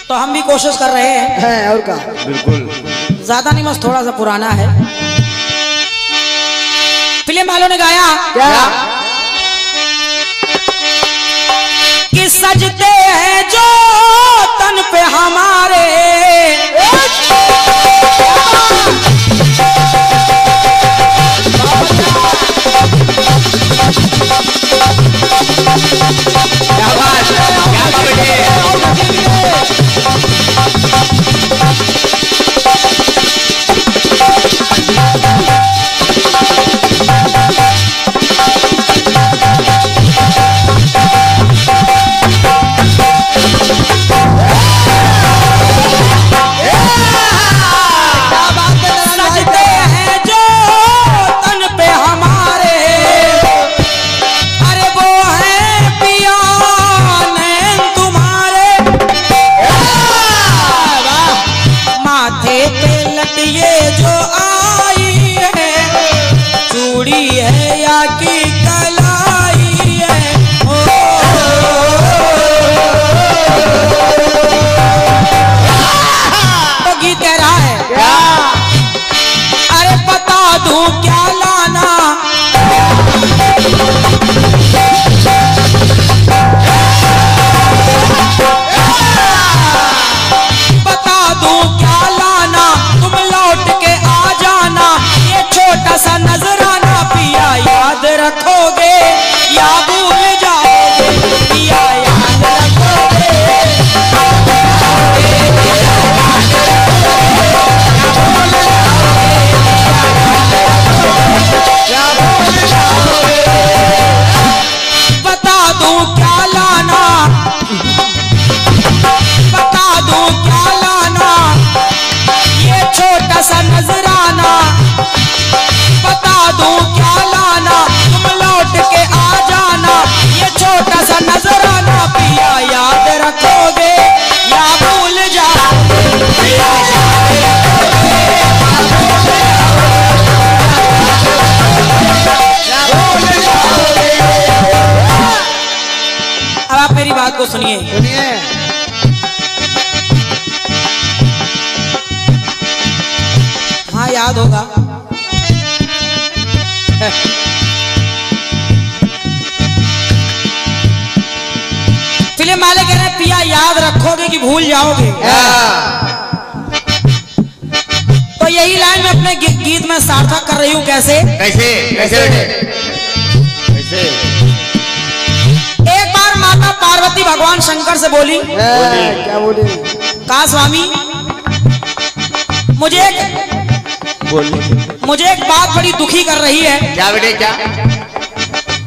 तो हम भी कोशिश कर रहे हैं। और क्या, बिल्कुल ज्यादा नहीं, बस थोड़ा सा पुराना है। फिल्म वालों ने गाया क्या कि सजते हैं जो तन पे हमारे, क्या बात को सुनिए। हाँ याद होगा। फिल्म वाले कह रहे पिया याद रखोगे कि भूल जाओगे। तो यही लाइन मैं अपने गीत में सार्थक कर रही हूँ। कैसे कैसे कैसे कैसे? एक बार माता पार्वती भगवान शंकर से बोली, क्या बोली? कहा स्वामी मुझे एक बात बड़ी दुखी कर रही है। क्या बेटे क्या?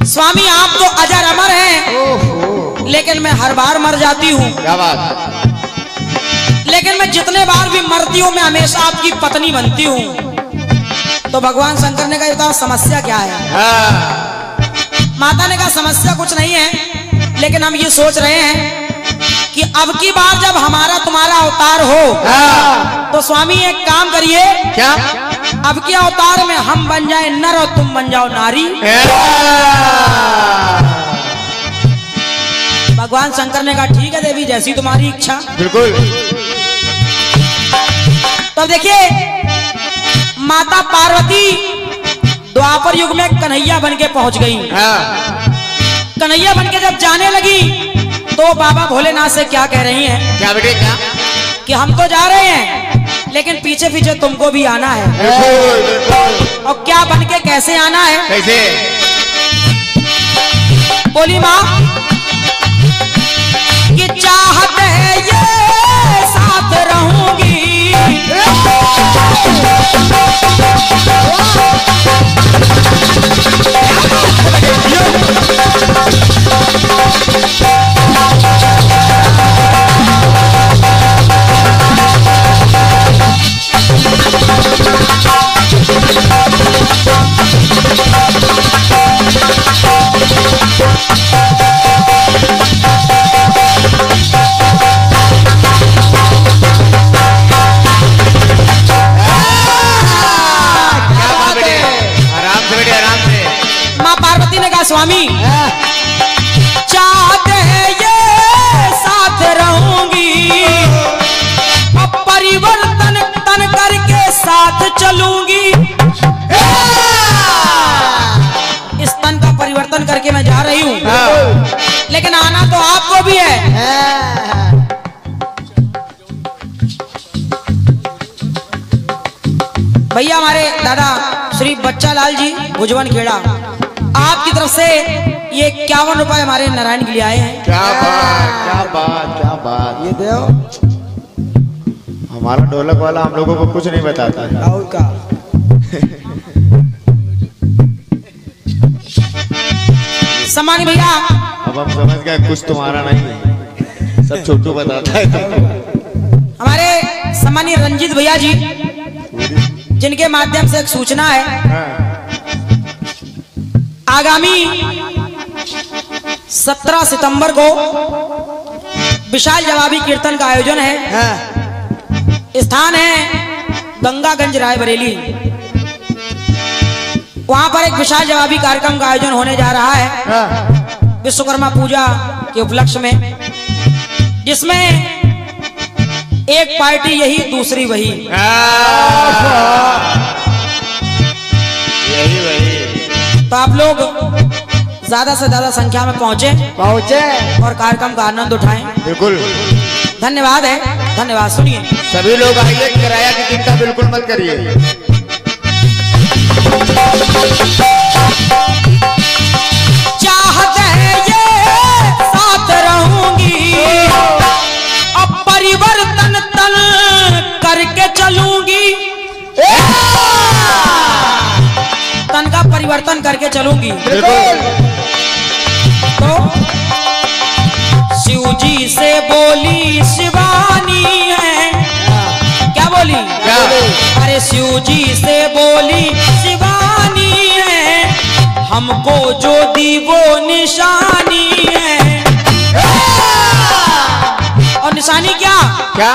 स्वामी आप तो अजर अमर हैं, लेकिन मैं हर बार मर जाती हूँ। क्या बात? लेकिन मैं जितने बार भी मरती हूँ मैं हमेशा आपकी पत्नी बनती हूँ। तो भगवान शंकर ने कहा बताओ समस्या क्या है? माता ने कहा समस्या कुछ नहीं है, लेकिन हम ये सोच रहे हैं कि अब की बार जब हमारा तुम्हारा अवतार हो तो स्वामी एक काम करिए। क्या? अब के अवतार में हम बन जाए नर और तुम बन जाओ नारी। भगवान शंकर ने कहा ठीक है देवी, जैसी तुम्हारी इच्छा। बिल्कुल। तो देखिए माता पार्वती द्वापर युग में कन्हैया बनके पहुंच गई। कन्हैया बनके जब जाने लगी तो बाबा भोलेनाथ से क्या कह रही हैं? क्या बेटे क्या? कि हम तो जा रहे हैं लेकिन पीछे पीछे तुमको भी आना है। और क्या बनके कैसे आना है? कैसे? बोली माँ कि चाहत है ये साथ रहूंगी, जा रही हूँ, लेकिन आना तो आपको भी है। भैया हमारे दादा श्री बच्चा लाल जी भुजवन खेड़ा आपकी तरफ से ये 51 रुपए हमारे नारायण के लिए आए हैं। क्या बात, क्या बात, क्या बात। ये दो हमारा ढोलक वाला हम लोगों को कुछ नहीं बताता है। और का सम्मानी भैया, अब हम समझ गए कुछ तुम्हारा नहीं है, सब छोटू बताता है तुमको। हमारे सम्मानी रंजीत भैया जी जिनके माध्यम से एक सूचना है, आगामी 17 सितंबर को विशाल जवाबी कीर्तन का आयोजन है। स्थान है गंगागंज रायबरेली। वहां पर एक विशाल जवाबी कार्यक्रम का आयोजन होने जा रहा है विश्वकर्मा पूजा के उपलक्ष्य में, जिसमें एक पार्टी यही दूसरी वही। यही वही। तो आप लोग ज्यादा से ज्यादा संख्या में पहुंचे और कार्यक्रम का आनंद उठाएं। बिल्कुल धन्यवाद है, धन्यवाद। सुनिए, सभी लोग आइए, किराया की चिंता बिल्कुल मत करिए। चाहत है ये साथ रहूंगी, अब परिवर्तन तन करके चलूंगी, तन का परिवर्तन करके चलूंगी। तो शिव जी से बोली शिवानी है, क्या बोली? क्या? अरे शिव जी से बोली शिवानी है, हमको जो दी वो निशानी है। और निशानी क्या? क्या?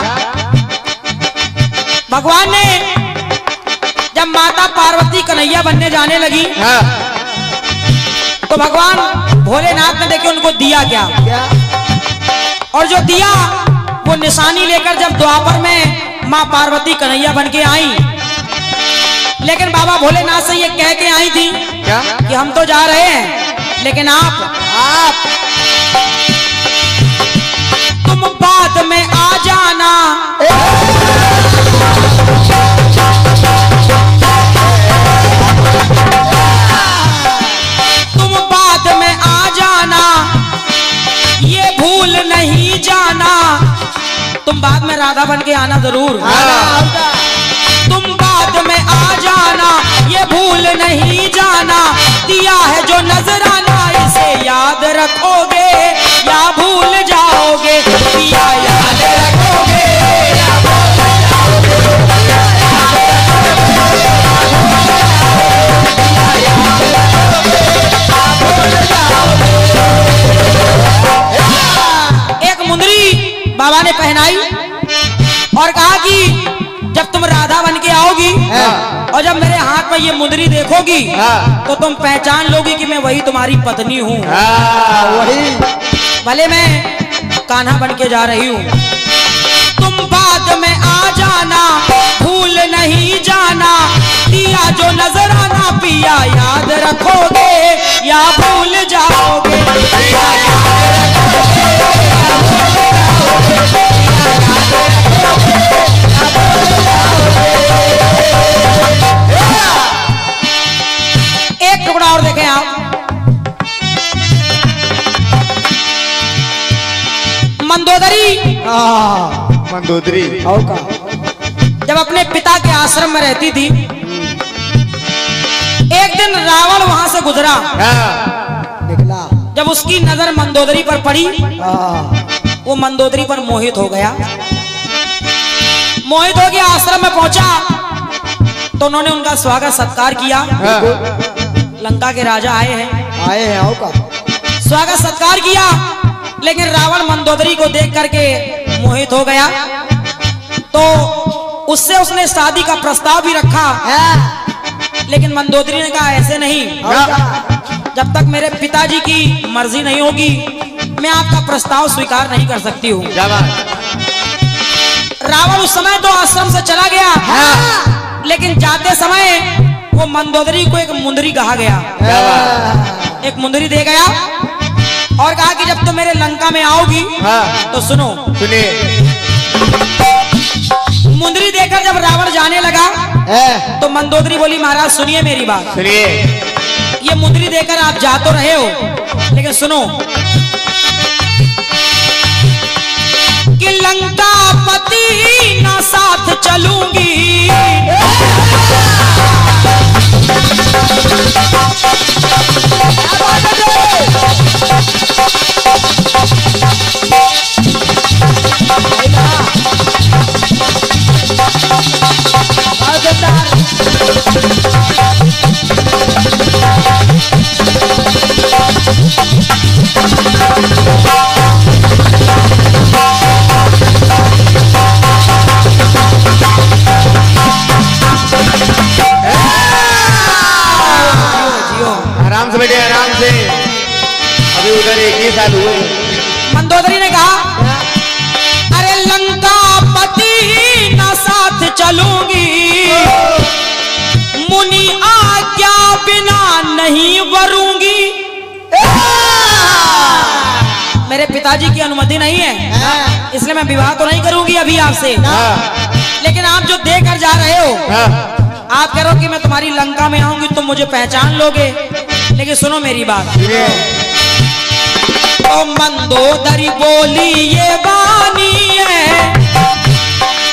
भगवान ने जब माता पार्वती कन्हैया बनने जाने लगी, तो भगवान भोलेनाथ ने देखे उनको दिया क्या? और जो दिया वो निशानी लेकर जब द्वापर में माँ पार्वती कन्हैया बन के आई, लेकिन बाबा भोलेनाथ से ये कह के आई थी क्या? कि हम तो जा रहे हैं, लेकिन आप तुम बाद में आ जाना। तुम बाद में आ जाना, ये भूल नहीं जाना। तुम बाद में राधा बन के आना जरूर। तुम बाद में आ जाना, ये भूल नहीं जाना। दिया है जो नजराना, इसे याद रखोगे या भूल जाओगे। दिया याद रखोगे या भूल जाओगे। एक मुंदरी बाबा ने पहनाई और कहा कि जब तुम राधा बन के आओगी और जब मेरे हाथ में ये मुंदरी देखोगी तो तुम पहचान लोगी कि मैं वही तुम्हारी पत्नी हूँ। वही भले मैं कान्हा बन के जा रही हूँ। तुम बाद में आ जाना, भूल नहीं जाना। दिया जो नजराना, पिया याद रखोगे या भूल जाओगे। पिया याद रखोगे या भूल जाओगे। एक टुकड़ा और देखें आप। मंदोदरी जब अपने पिता के आश्रम में रहती थी, एक दिन रावण वहां से गुजरा। निकला जब उसकी नजर मंदोदरी पर पड़ी, वो मंदोदरी पर मोहित हो गया। मोहित हो गया, आश्रम में पहुंचा तो उन्होंने उनका स्वागत सत्कार किया। लंका के राजा आए हैं आओ का स्वागत सत्कार किया, लेकिन रावण मंदोदरी को देख करके मोहित हो गया। तो उससे उसने शादी का प्रस्ताव भी रखा, लेकिन मंदोदरी ने कहा ऐसे नहीं, जब तक मेरे पिताजी की मर्जी नहीं होगी मैं आपका प्रस्ताव स्वीकार नहीं कर सकती हूँ। रावण उस समय तो आश्रम से चला गया, लेकिन जाते समय वो मंदोदरी को एक मुंदरी कहा गया। एक मुंदरी दे गया और कहा कि जब तुम मेरे लंका में आओगी तो सुनो। सुनिए। मुंदरी देकर जब रावण जाने लगा तो मंदोदरी बोली महाराज सुनिए मेरी बात। सुनिए। ये मुंदरी देकर आप जा तो रहे हो, लेकिन सुनो कि लंका पति ना साथ चलूंगी, आराम से बैठे, आराम से। अभी उधर 1 ही साल हुए। मंदोदरी ने कहा अरे लंका पति ना साथ चलूंगी, मुनि आज्ञा बिना नहीं वरूंगी। मेरे पिताजी की अनुमति नहीं है, इसलिए मैं विवाह तो नहीं करूंगी अभी आपसे। लेकिन आप जो देकर जा रहे हो, आप कह रहे हो कि मैं तुम्हारी लंका में आऊंगी तुम मुझे पहचान लोगे, लेकिन सुनो मेरी बात। तो मंदोदरी बोली ये वाणी है,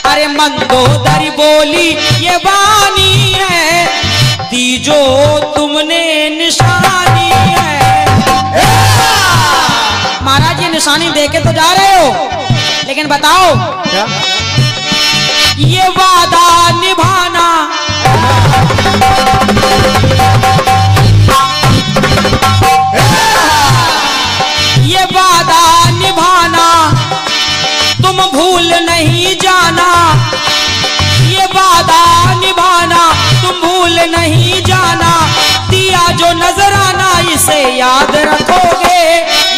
अरे मंदोदरी बोली ये वाणी है, तीजो तुमने निशानी है। महाराज ये निशानी देके तो जा रहे हो, लेकिन बताओ क्या? ये वादा निभाना ये वादा निभाना तुम भूल नहीं जाना, ये वादा निभाना तुम भूल नहीं जाना, दिया जो नजराना इसे याद रखोगे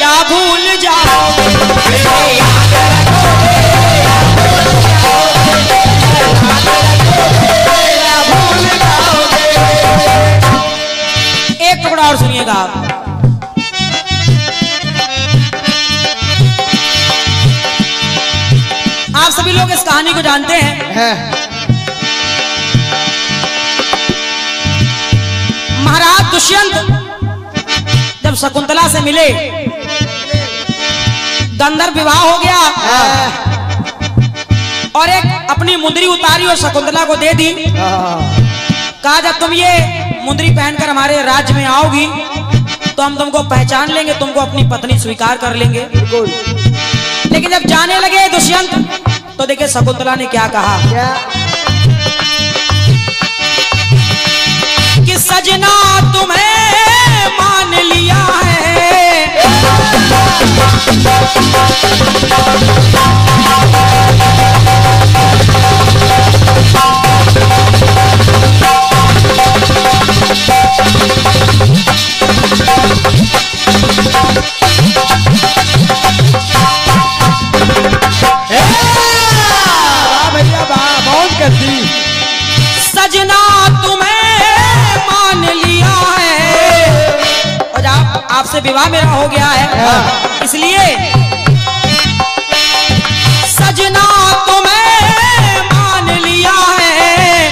या भूल जाओगे, इसे याद रखोगे या भूल जाओगे। एक टुकड़ा और सुनिएगा आप। आप सभी लोग इस कहानी को जानते हैं। महाराज दुष्यंत जब शकुंतला से मिले, गंधर्व विवाह हो गया और एक अपनी मुंदरी उतारी और शकुंतला को दे दी। कहा जब तुम ये मुंदरी पहनकर हमारे राज्य में आओगी तो हम तुमको पहचान लेंगे, तुमको अपनी पत्नी स्वीकार कर लेंगे। लेकिन जब जाने लगे दुष्यंत तो देखिए शकुंतला ने क्या कहा कि सजना तुम्हें मान लिया है, सजना तुम्हें मान लिया है, और आपसे विवाह मेरा हो गया है, इसलिए सजना तुम्हें मान लिया है,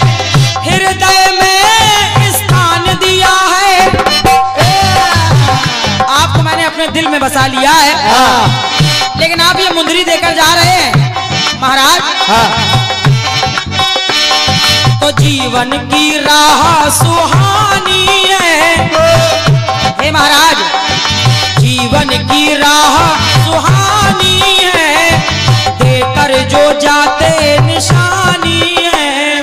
हृदय में स्थान दिया है, आपको मैंने अपने दिल में बसा लिया है। लेकिन आप ये मुंदरी देकर जा रहे हैं महाराज, तो जीवन की राह सुहानी है। हे महाराज जीवन की राह सुहानी है, देकर जो जाते निशानी है।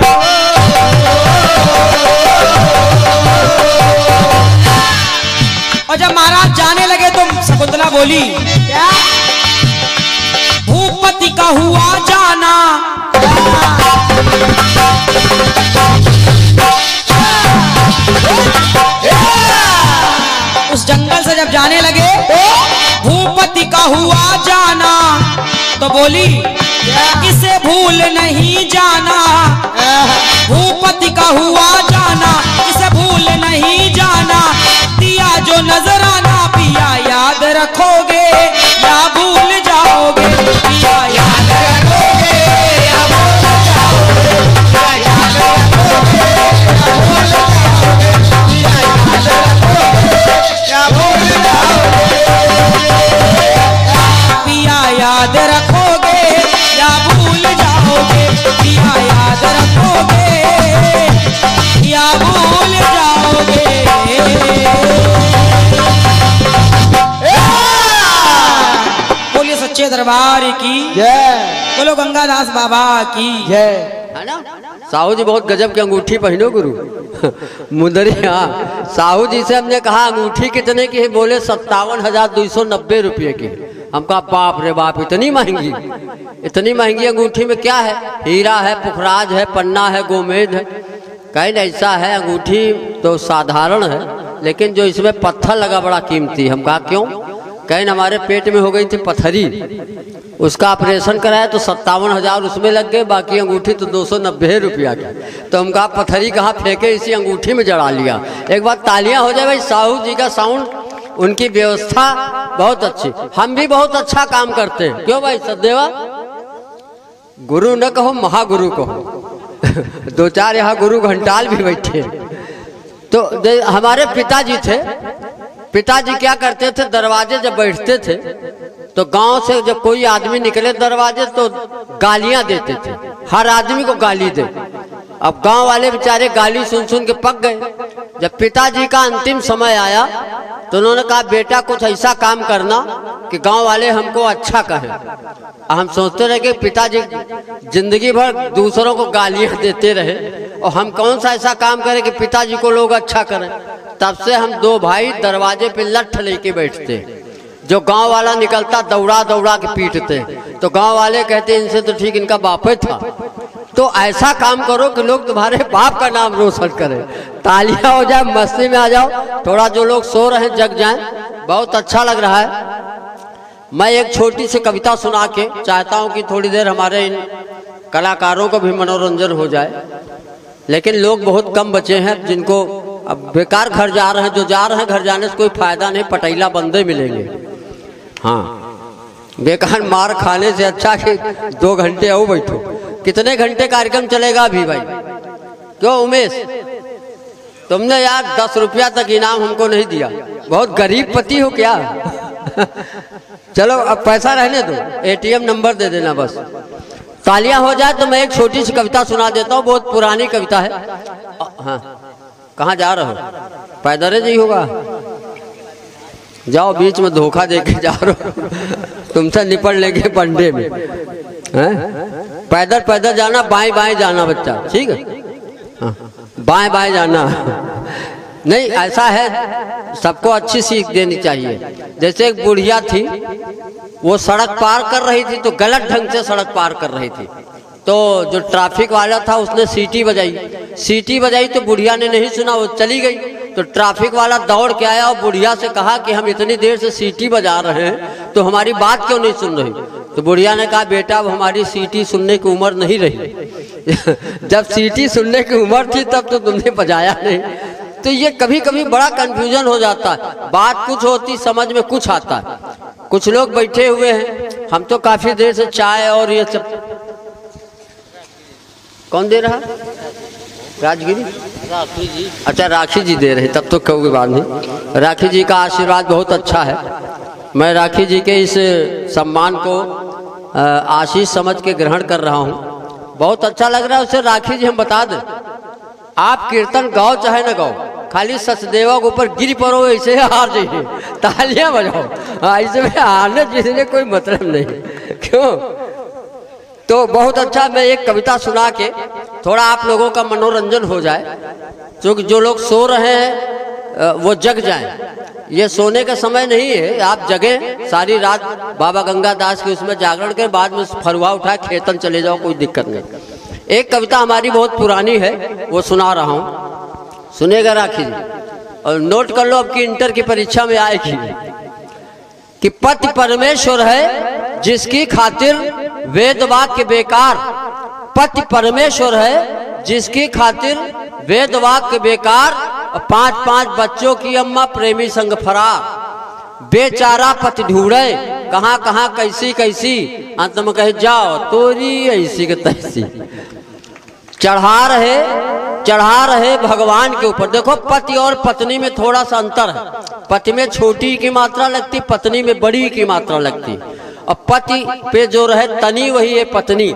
और जब महाराज जाने लगे तो शकुंतला बोली क्या? भूपति का हुआ जाना, उस जंगल से जब जाने लगे भूपति का हुआ जाना, तो बोली इसे भूल नहीं जाना, भूपति का हुआ जाना इसे भूल नहीं जाना, दिया जो नजराना पिया याद रखोगे या भूल जाओगे, पिया याद रखोगे या भूल जाओगे, पिया याद रखोगे या भूल जाओगे, पिया याद रखोगे या भूल जाओगे, पिया याद रखोगे या भूल जाओगे, पिया याद रखोगे या भूल जाओगे। बोलिए सच्चे दरबार की जय, बोलो गंगादास बाबा की जय। है ना? साहू जी बहुत गजब की अंगूठी पहनो गुरु। मुंदरी, हाँ, साहू जी से हमने कहा अंगूठी कितने की है? बोले 57,290 रुपये की। हम कहा बाप रे बाप, इतनी महंगी, इतनी महंगी अंगूठी में क्या है? हीरा है, पुखराज है, पन्ना है, गोमेद है। कहीं ऐसा है, अंगूठी तो साधारण है लेकिन जो इसमें पत्थर लगा बड़ा कीमती। हम कहा क्यों? कहीं हमारे पेट में हो गई थी पत्थरी, उसका ऑपरेशन कराया तो 57,000 उसमें लग गए, बाकी अंगूठी तो 290 रुपया की। तो हम कहा पत्थरी कहाँ फेंके, इसी अंगूठी में जड़ा लिया। एक बार तालियां हो जाए भाई। साहू जी का साउंड, उनकी व्यवस्था बहुत अच्छी। हम भी बहुत अच्छा काम करते हैं। क्यों भाई सदेवा? गुरु न कहो महागुरु कहो। दो चार यहाँ गुरु घंटाल भी बैठे। तो हमारे पिताजी थे, पिताजी क्या करते थे, दरवाजे जब बैठते थे तो गांव से जब कोई आदमी निकले दरवाजे तो गालियां देते थे, हर आदमी को गाली दे। अब गांव वाले बेचारे गाली सुन सुन के पक गए। जब पिताजी का अंतिम समय आया तो उन्होंने कहा बेटा कुछ ऐसा काम करना कि गांव वाले हमको अच्छा कहें। हम सोचते रहे कि पिताजी जिंदगी भर दूसरों को गालियां देते रहे और हम कौन सा ऐसा काम करें कि पिताजी को लोग अच्छा करें। तब से हम दो भाई दरवाजे पे लठ लेके बैठते, जो गांव वाला निकलता दौड़ा दौड़ा के पीटते। तो गांव वाले कहते इनसे तो ठीक इनका बाप था। तो ऐसा काम करो कि लोग तुम्हारे बाप का नाम रोशन करें। तालियां हो जाए, मस्ती में आ जाओ, थोड़ा जो लोग सो रहे हैं जग जाएं। बहुत अच्छा लग रहा है। मैं एक छोटी सी कविता सुना के चाहता हूं कि थोड़ी देर हमारे इन कलाकारों को भी मनोरंजन हो जाए। लेकिन लोग बहुत कम बचे हैं जिनको अब बेकार घर जा रहे हैं। जो जा रहे हैं घर जाने से कोई फायदा नहीं, पटैला बंदे मिलेंगे। हाँ, बेकार मार खाने से अच्छा कि 2 घंटे आओ बैठो। कितने घंटे कार्यक्रम चलेगा अभी भाई? क्यों उमेश, तुमने यार 10 रुपया तक इनाम हमको नहीं दिया, बहुत गरीब पति हो क्या? चलो अब पैसा रहने दो, ATM नंबर दे देना बस। तालियां हो जाए तो मैं एक छोटी सी कविता सुना देता हूँ, बहुत पुरानी कविता है। हाँ, कहाँ जा रहे हो? पैदल जी होगा, जाओ, बीच में धोखा देके जा रहे हो। तुमसे निपट लेंगे पंडे में। पैदल पैदल जाना, बाएं बाएं जाना बच्चा, ठीक है? हाँ, बाएं बाएं जाना नहीं। ऐसा है, सबको अच्छी सीख देनी चाहिए। जैसे एक बुढ़िया थी, वो सड़क पार कर रही थी तो गलत ढंग से सड़क पार कर रही थी। तो जो ट्रैफिक वाला था उसने सीटी बजाई तो बुढ़िया ने नहीं सुना, वो चली गई। तो ट्रैफिक वाला दौड़ के आया और बुढ़िया से कहा कि हम इतनी देर से सीटी बजा रहे हैं तो हमारी बात क्यों नहीं सुन रही? तो बुढ़िया ने कहा बेटा अब हमारी सीटी सुनने की उम्र नहीं रही। जब सीटी सुनने की उम्र थी तब तो तुमने बजाया नहीं। तो ये कभी कभी बड़ा कंफ्यूजन हो जाता है। बात कुछ होती, समझ में कुछ आता है। कुछ लोग बैठे हुए हैं, हम तो काफी देर से चाय और ये सब। कौन दे रहा? राजगिरी, राखी जी। अच्छा, राखी जी दे रहे, तब तो कोई बात नहीं। राखी जी का आशीर्वाद बहुत अच्छा है। मैं राखी जी के इस सम्मान को आशीष समझ के ग्रहण कर रहा हूँ। बहुत अच्छा लग रहा है। उसे राखी जी हम बता दें, आप कीर्तन गाओ चाहे न गाओ, खाली सचदेवा के ऊपर गिर पड़ो, ऐसे हार जाइए, तालियां बजाओ। ऐसे में हारने जीतने कोई मतलब नहीं। क्यों? तो बहुत अच्छा, मैं एक कविता सुना के थोड़ा आप लोगों का मनोरंजन हो जाए, क्योंकि जो लोग सो रहे हैं वो जग जाएं। ये सोने का समय नहीं है, आप जगें सारी रात, बाबा गंगादास के उसमें जागरण के बाद में फरुआ उठाए खेतन चले जाओ, कोई दिक्कत नहीं। एक कविता हमारी बहुत पुरानी है, वो सुना रहा हूँ, सुनेगा राखी जी, और नोट कर लो, अब की इंटर की परीक्षा में आएगी कि पति परमेश्वर है जिसकी खातिर वेद वाक्य बेकार। पति परमेश्वर है जिसकी खातिर वेद वाक्य बेकार, और 5-5 बच्चों की अम्मा प्रेमी संग फरार। बेचारा पति ढूंढे कहाँ कहाँ कैसी कैसी, अंत में कहे जाओ तोरी ऐसी के तैसी। चढ़ा रहे भगवान के ऊपर। देखो पति और पत्नी में थोड़ा सा अंतर है। पति में छोटी की मात्रा लगती, पत्नी में बड़ी की मात्रा लगती। और पति पे जो रहे तनी वही है पत्नी,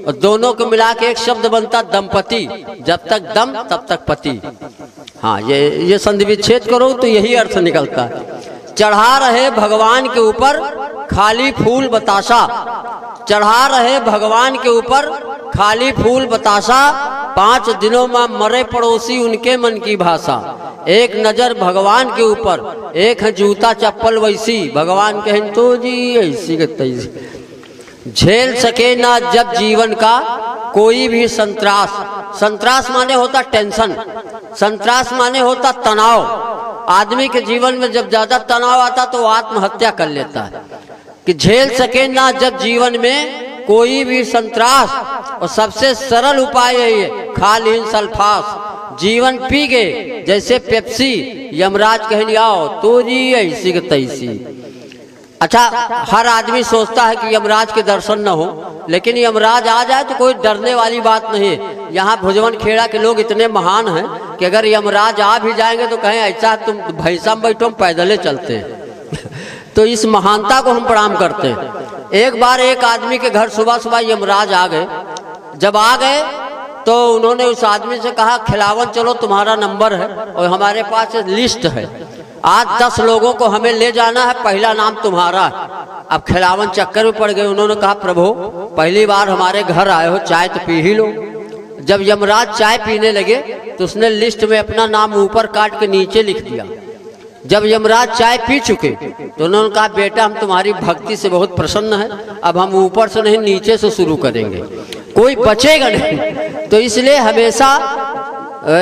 और दोनों को मिला के एक शब्द बनता दंपति। जब तक दम तब तक पति। हाँ, ये संधि विच्छेद करो तो यही अर्थ निकलता है। चढ़ा रहे भगवान के ऊपर खाली फूल बताशा। चढ़ा रहे भगवान के ऊपर खाली फूल बताशा। 5 दिनों में मरे पड़ोसी उनके मन की भाषा। एक नजर भगवान के ऊपर, एक है जूता चप्पल वैसी। भगवान कहें तो जी ऐसी के तैसी। झेल सके ना जब जीवन का कोई भी संत्रास। संत्रास माने होता टेंशन, संत्रास माने होता तनाव। आदमी के जीवन में जब ज्यादा तनाव आता तो आत्महत्या कर लेता है। कि झेल सके ना जब जीवन में कोई भी संत्रास, और सबसे सरल उपाय है खा लीन सल्फास। जीवन पी गए जैसे पेप्सी, यमराज कहने आओ तो जी ऐसी के तैसी। अच्छा, हर आदमी सोचता है कि यमराज के दर्शन न हो, लेकिन यमराज आ जाए तो कोई डरने वाली बात नहीं है। यहाँ भुजवन खेड़ा के लोग इतने महान हैं कि अगर यमराज आ भी जाएंगे तो कहें ऐसा तुम भैंसा में बैठो, हम पैदले चलते हैं। तो इस महानता को हम प्रणाम करते हैं। एक बार एक आदमी के घर सुबह सुबह यमराज आ गए। जब आ गए तो उन्होंने उस आदमी से कहा खिलावन चलो तुम्हारा नंबर है और हमारे पास लिस्ट है, आज 10 लोगों को हमें ले जाना है, पहला नाम तुम्हारा है। अब खिलावन चक्कर में पड़ गए। उन्होंने कहा प्रभु पहली बार हमारे घर आए हो, चाय तो पी ही लो। जब यमराज चाय पीने लगे तो उसने लिस्ट में अपना नाम ऊपर काट के नीचे लिख दिया। जब यमराज चाय पी चुके तो उन्होंने कहा बेटा हम तुम्हारी भक्ति से बहुत प्रसन्न है, अब हम ऊपर से नहीं नीचे से शुरू करेंगे, कोई बचेगा नहीं। तो इसलिए हमेशा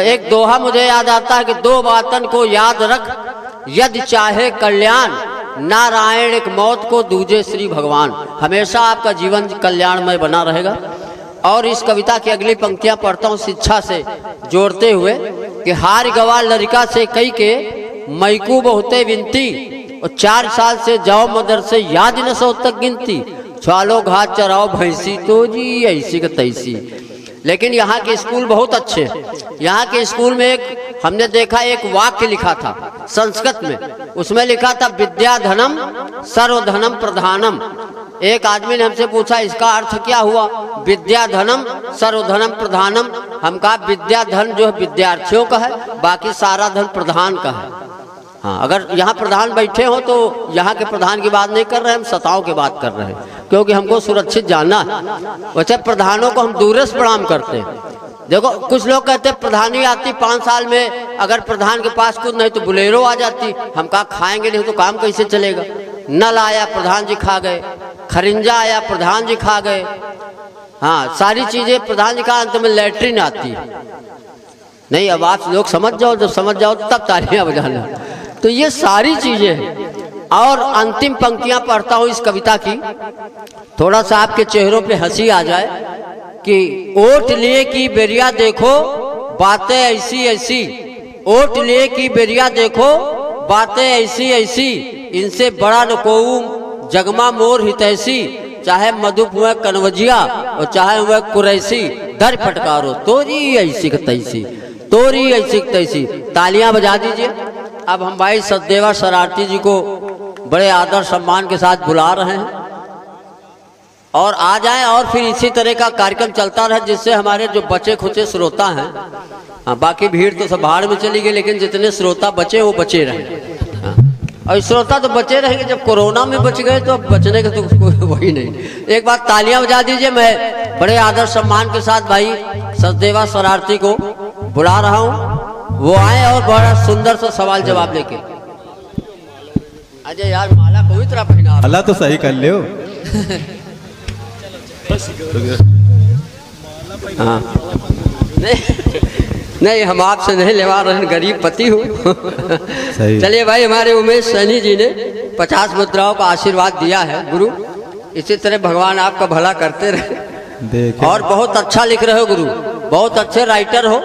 एक दोहा मुझे याद आता है कि 2 बातन को याद रख, यदि चाहे कल्याण, नारायण एक मौत को दूजे श्री भगवान। हमेशा आपका जीवन कल्याणमय बना रहेगा। और इस कविता की अगली पंक्तियां पढ़ता हूँ शिक्षा से जोड़ते हुए कि हार गवा लड़का से कई के मैकू बहुते विनती, और 4 साल से जाओ मदर से याद न सौ तक गिनती। छालो घाट चराओ भैंसी तो जी ऐसी का तैसी। लेकिन यहाँ के स्कूल बहुत अच्छे हैं। यहाँ के स्कूल में एक हमने देखा एक वाक्य लिखा था संस्कृत में, उसमें लिखा था विद्या धनम सर्वधनम प्रधानम। एक आदमी ने हमसे पूछा इसका अर्थ क्या हुआ, विद्या धनम सर्वधनम प्रधानम। हम कहा विद्या धन जो है विद्यार्थियों का है, बाकी सारा धन प्रधान का है। हाँ, अगर यहाँ प्रधान बैठे हो तो यहाँ के प्रधान की बात नहीं कर रहे, हम सताओं की बात कर रहे हैं, क्योंकि हमको सुरक्षित जानना है। वैसे प्रधानों को हम दूर से प्रणाम करते हैं। देखो कुछ लोग कहते हैं प्रधानी आती 5 साल में, अगर प्रधान के पास कुछ नहीं तो बुलेरो आ जाती। हम कहा खाएंगे नहीं तो काम कैसे चलेगा। नल आया प्रधान जी खा गए, खरिंजा आया प्रधान जी खा गए। हाँ, सारी चीजें प्रधान जी खा, अंत में लैट्रिन आती नहीं। अब आप लोग समझ जाओ, जब समझ जाओ तब तालियां बजाना। तो ये सारी चीजें हैं। और अंतिम पंक्तियां पढ़ता हूं इस कविता की, थोड़ा सा आपके चेहरों पे हंसी आ जाए कि ओट लिए की बेरिया देखो बातें ऐसी ऐसी। ओट लिए की बेरिया देखो बातें ऐसी ऐसी, इनसे बड़ा न कोऊ जगमा मोर हितैसी। चाहे मधुप हुए कनवजिया और चाहे हुए कुरैसी, दर फटकारो तोरी ऐसी तैसी, तोरी ऐसी तैसी। तालियां बजा दीजिए। अब हम भाई सचदेवा शरारती जी को बड़े आदर सम्मान के साथ बुला रहे हैं और आ जाएं, और फिर इसी तरह का कार्यक्रम चलता रहे जिससे हमारे जो बचे खुचे श्रोता हैं, हाँ, बाकी भीड़ तो सब बाहर में चली गई, लेकिन जितने श्रोता बचे वो बचे रहे। हाँ, और श्रोता तो बचे रहेंगे, जब कोरोना में बच गए तो अब बचने का तो वही नहीं। एक बार तालियां बजा दीजिए। मैं बड़े आदर सम्मान के साथ भाई सचदेवा शरारती को बुला रहा हूँ, वो आए और बड़ा सुंदर सा सवाल जवाब लेके। अजय यार माला कोई तरह पहना, अल्लाह तो सही कर लियो। हाँ, नहीं हम आपसे नहीं लेवा रहे, गरीब पति हूँ। चलिए भाई, हमारे उमेश सैनी जी ने 50 मुद्राओं का आशीर्वाद दिया है। गुरु इसी तरह भगवान आपका भला करते रहे। और बहुत अच्छा लिख रहे हो गुरु, बहुत अच्छे राइटर हो,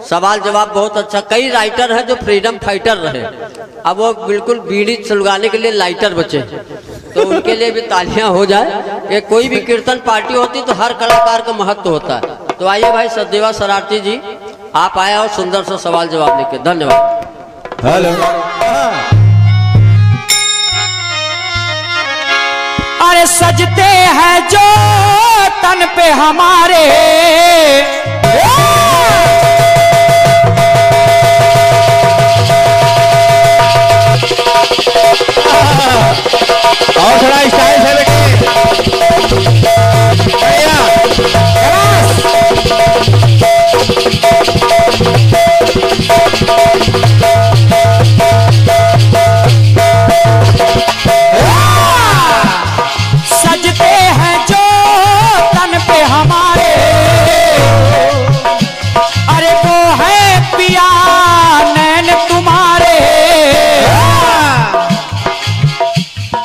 सवाल जवाब बहुत अच्छा। कई राइटर हैं जो फ्रीडम फाइटर रहे, अब वो बिल्कुल बीड़ी सुलगाने के लिए लाइटर बचे, तो उनके लिए भी तालियां हो जाए कि कोई भी कीर्तन पार्टी होती तो हर कलाकार का महत्व होता है। तो आइए भाई सचदेवा शरारती जी, आप आए और सुंदर सा सवाल जवाब लेके। धन्यवाद। हेलो। अरे सजते हैं जो तन पे हमारे, और थोड़ा स्टाइल से बेटे। बढ़िया। सजते हैं जो तन पे हमारे, अरे वो है पिया नैन तुम्हारे।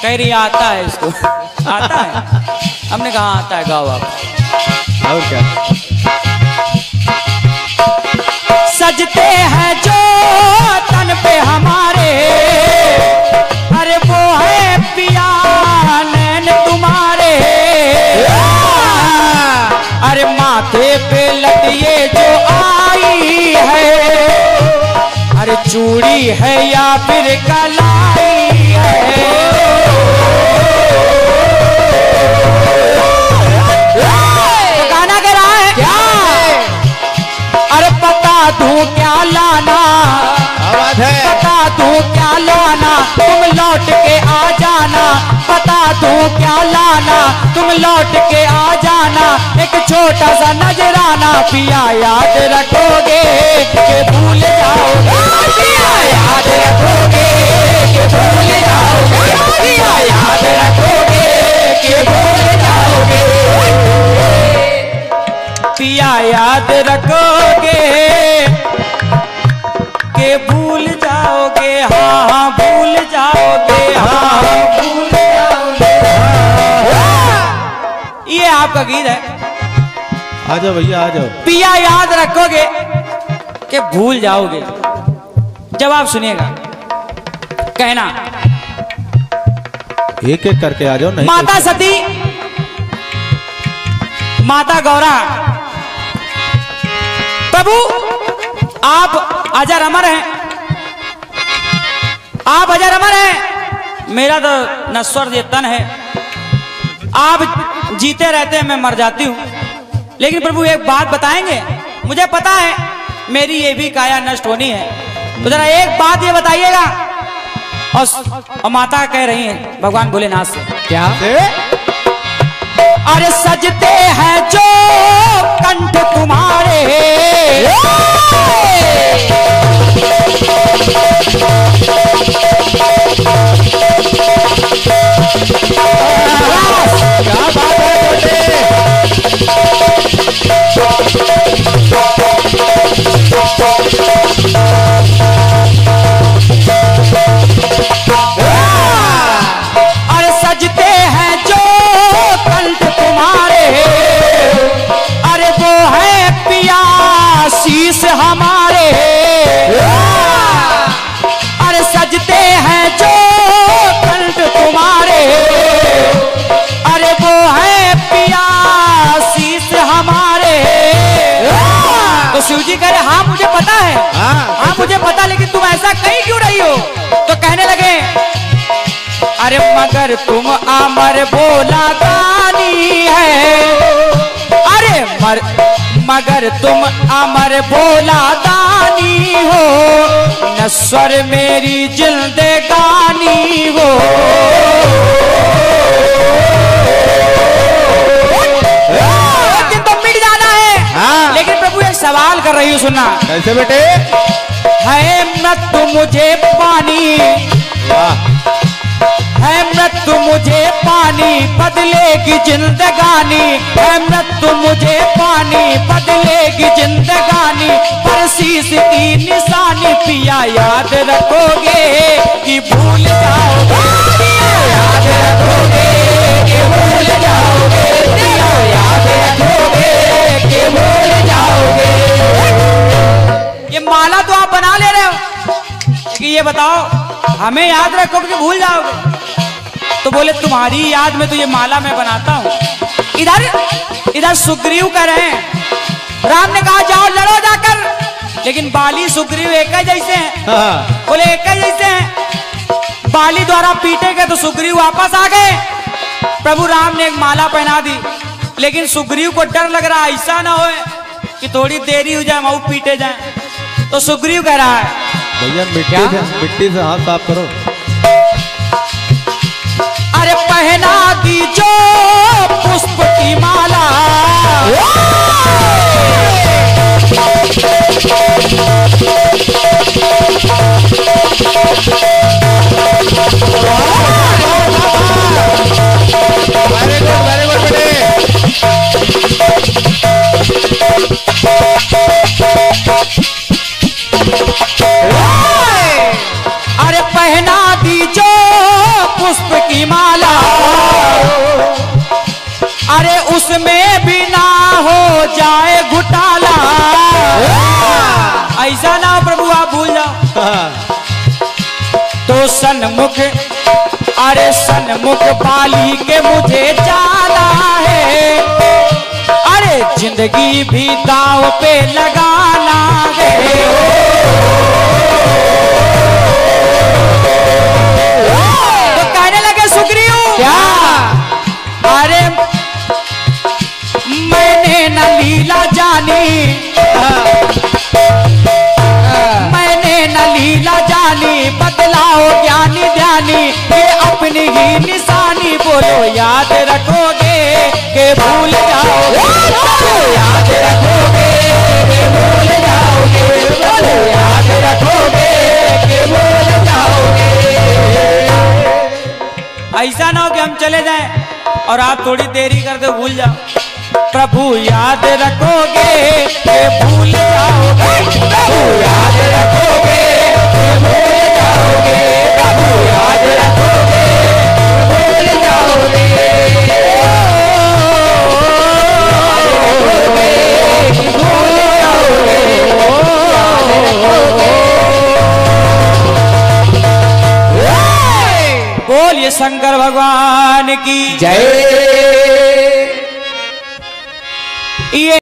कह रही आता है इसको, आता है, हमने कहा आता है, गाओ आप। और क्या? सजते हैं जो तन पे हमारे, अरे वो है पिया नैन तुम्हारे। अरे माथे पे लटिए जो आई है, अरे चूड़ी है या फिर कलाई है। गाना कह रहा है क्या? अरे बता दूं क्या लाना, बात है। बता दूं क्या लाना, तुम लौट के आ जाना। बता दूं क्या लाना, तुम लौट के आ जाना। एक छोटा सा नजराना, पिया याद रखोगे कि भूल जाओगे। पिया याद रखोगे कि भूल जाओगे। पिया याद रखोगे कि भूल जाओगे। पिया याद रखोगे के भूल जाओगे। हाँ हाँ भूल जाओगे। हाँ हाँ भूल जाओगे। ये आपका गीत है। आ जाओ भैया, आ जाओ। पिया याद रखोगे कि भूल जाओगे। जवाब सुनिएगा, कहना एक एक करके आ जाओ। नहीं माता सती, माता गौरा, प्रभु आप अजर अमर हैं, आप अजर अमर हैं। मेरा तो नश्वर ये तन है, आप जीते रहते हैं, मैं मर जाती हूं। लेकिन प्रभु एक बात बताएंगे? मुझे पता है मेरी ये भी काया नष्ट होनी है, तो जरा एक बात ये बताइएगा। और माता कह रही हैं भगवान भोलेनाथ से, क्या? अरे सजते हैं जो कंठ तुम्हारे, क्या बात है अरे सजते हैं जो कंठ तुम्हारे, अरे वो है पिया शीश हमारे। अरे सजते हैं जो कंठ तुम्हारे, अरे वो है पिया शीश हमारे। तो शिव जी कह रहे हाँ मुझे पता है, हाँ मुझे पता, लेकिन तुम ऐसा कहीं क्यों रही हो? तो कहने लगे अरे मगर तुम अमर बोला दानी है, अरे मगर तुम अमर बोला दानी हो, नश्वर मेरी जिंदगानी हो। लेकिन तुम मिट जाना है। लेकिन प्रभु एक सवाल कर रही हूँ, सुनना। कैसे बेटे? है मृत्यु मुझे पानी, है मृत्यु मुझे पानी, बदलेगी जिंदगानी। है मृत्यु मुझे पानी, बदलेगी जिंदगानी। पर शीश की निशानी, पिया याद रखोगे कि भूल जाओगे। पिया याद रखोगे कि भूल जाओगे। पिया याद रखोगे कि भूल जाओगे। हमें याद रखोगे कि भूल जाओगे? तो बोले तुम्हारी याद में तो ये माला मैं बनाता हूँ। इधर सुग्रीव कह रहे हैं, राम ने कहा जाओ लड़ो जाकर, लेकिन बाली सुग्रीव एक ही जैसे हैं। बोले एक ही जैसे हैं। बाली द्वारा पीटे गए तो सुग्रीव वापस आ गए। प्रभु राम ने एक माला पहना दी, लेकिन सुग्रीव को डर लग रहा ऐसा ना हो कि थोड़ी देरी हो जाए, मऊ पीटे जाए। तो सुग्रीव कह रहा है भैया मिट्टी से हाथ साफ करो। अरे पहना दी जो पुष्प की माला, वेरी गुड बेटे। अरे पहना दी जो पुष्प की माला, अरे उसमें भी ना हो जाए घुटाला। ऐसा ना हो प्रभु आप भूल जाओ। तो सन्मुख, अरे सन्मुख बाली के मुझे जाना है, अरे जिंदगी भी दांव पे लगाना है। तो कहने लगे सुग्रीव क्या, अरे मैंने न लीला जानी, मैंने न लीला जानी, बदलाओ ज्ञानी ध्यानी, ये अपनी ही निशानी। बोलो याद रखोगे के भूल जाओगे, याद रखोगे के भूल जाओगे, बोलो याद रखोगे के भूल जाओगे। ऐसा ना हो कि हम चले जाएं और आप थोड़ी देरी कर दो, भूल जाओ। प्रभु याद रखोगे के भूल जाओगे, प्रभु याद रखोगे के भूल जाओगे, प्रभु याद रखोगे के भूल जाओगे, भूल जाओगे। बोलिए शंकर भगवान की जय। ये